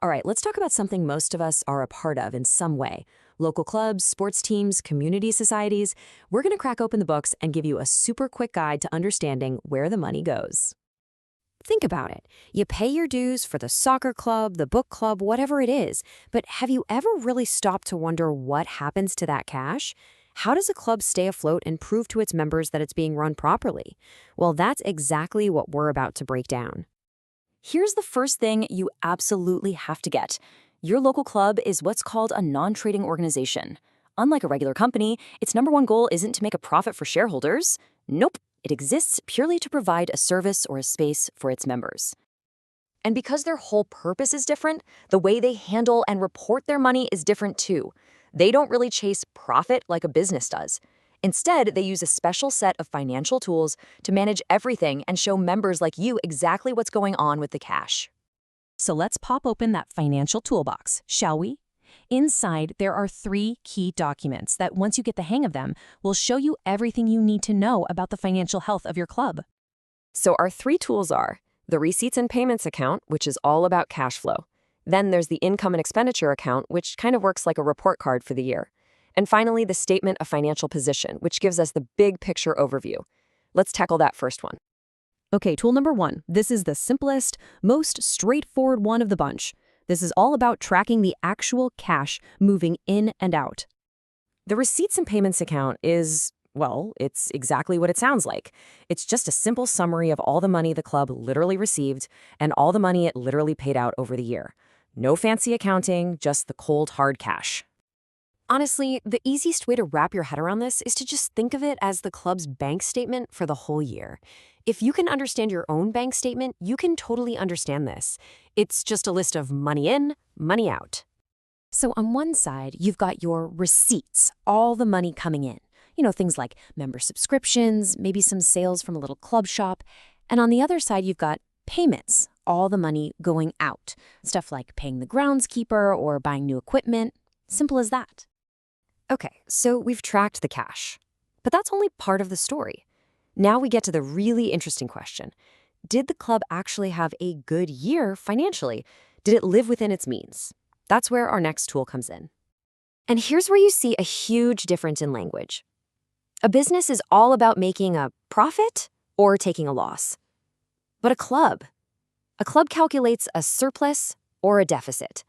All right, let's talk about something most of us are a part of in some way. Local clubs, sports teams, community societies. We're going to crack open the books and give you a super quick guide to understanding where the money goes. Think about it. You pay your dues for the soccer club, the book club, whatever it is. But have you ever really stopped to wonder what happens to that cash? How does a club stay afloat and prove to its members that it's being run properly? Well, that's exactly what we're about to break down. Here's the first thing you absolutely have to get. Your local club is what's called a non-trading organization. Unlike a regular company, its number one goal isn't to make a profit for shareholders. Nope, it exists purely to provide a service or a space for its members. And because their whole purpose is different, the way they handle and report their money is different too. They don't really chase profit like a business does. Instead, they use a special set of financial tools to manage everything and show members like you exactly what's going on with the cash. So let's pop open that financial toolbox, shall we? Inside, there are 3 key documents that, once you get the hang of them, will show you everything you need to know about the financial health of your club. So our 3 tools are the Receipts and Payments account, which is all about cash flow. Then there's the Income and Expenditure account, which kind of works like a report card for the year. And finally, the Statement of Financial Position, which gives us the big picture overview. Let's tackle that first one. Okay, tool number 1. This is the simplest, most straightforward one of the bunch. This is all about tracking the actual cash moving in and out. The Receipts and Payments account is, well, it's exactly what it sounds like. It's just a simple summary of all the money the club literally received and all the money it literally paid out over the year. No fancy accounting, just the cold, hard cash. Honestly, the easiest way to wrap your head around this is to just think of it as the club's bank statement for the whole year. If you can understand your own bank statement, you can totally understand this. It's just a list of money in, money out. So on one side, you've got your receipts, all the money coming in. You know, things like member subscriptions, maybe some sales from a little club shop. And on the other side, you've got payments, all the money going out. Stuff like paying the groundskeeper or buying new equipment. Simple as that. Okay, so we've tracked the cash. But that's only part of the story. Now we get to the really interesting question. Did the club actually have a good year financially? Did it live within its means? That's where our next tool comes in. And here's where you see a huge difference in language. A business is all about making a profit or taking a loss. But a club calculates a surplus or a deficit.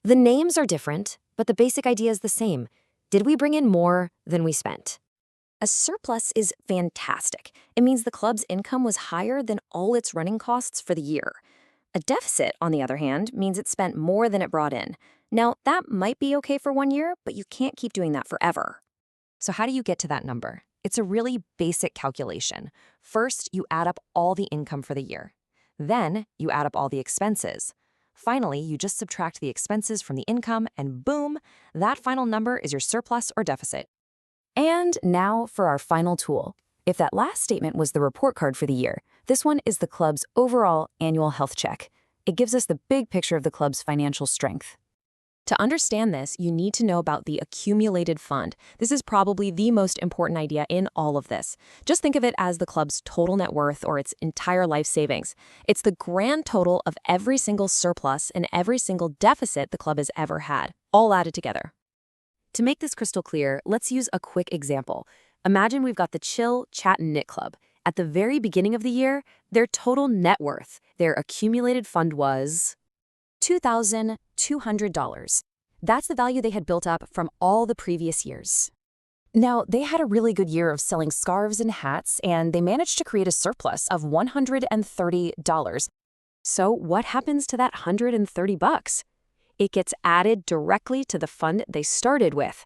The names are different, but the basic idea is the same. Did we bring in more than we spent? A surplus is fantastic. It means the club's income was higher than all its running costs for the year. A deficit, on the other hand, means it spent more than it brought in. Now, that might be okay for 1 year, but you can't keep doing that forever. So how do you get to that number? It's a really basic calculation. First, you add up all the income for the year. Then, you add up all the expenses. Finally, you just subtract the expenses from the income, and boom, that final number is your surplus or deficit. And now for our final tool. If that last statement was the report card for the year, this one is the club's overall annual health check. It gives us the big picture of the club's financial strength. To understand this, you need to know about the accumulated fund. This is probably the most important idea in all of this. Just think of it as the club's total net worth or its entire life savings. It's the grand total of every single surplus and every single deficit the club has ever had, all added together. To make this crystal clear, let's use a quick example. Imagine we've got the Chill, Chat, and Knit Club. At the very beginning of the year, their total net worth, their accumulated fund was $2,200. That's the value they had built up from all the previous years. Now, they had a really good year of selling scarves and hats, and they managed to create a surplus of $130. So what happens to that $130? It gets added directly to the fund they started with.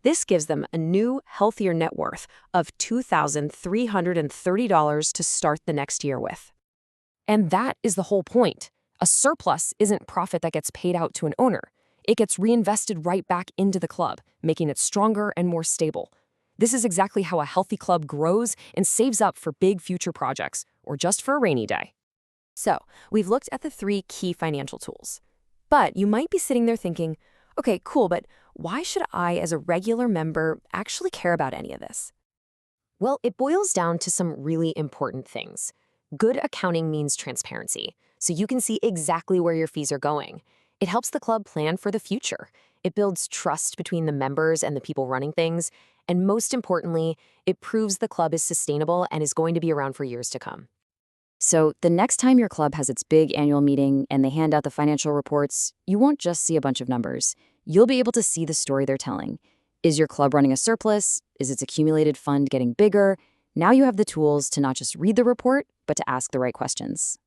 This gives them a new, healthier net worth of $2,330 to start the next year with. And that is the whole point. A surplus isn't profit that gets paid out to an owner. It gets reinvested right back into the club, making it stronger and more stable. This is exactly how a healthy club grows and saves up for big future projects, or just for a rainy day. So, we've looked at the 3 key financial tools. But you might be sitting there thinking, okay, cool, but why should I, as a regular member, actually care about any of this? Well, it boils down to some really important things. Good accounting means transparency, so you can see exactly where your fees are going. It helps the club plan for the future. It builds trust between the members and the people running things. And most importantly, it proves the club is sustainable and is going to be around for years to come. So, the next time your club has its big annual meeting and they hand out the financial reports, you won't just see a bunch of numbers. You'll be able to see the story they're telling. Is your club running a surplus? Is its accumulated fund getting bigger? Now you have the tools to not just read the report, but to ask the right questions.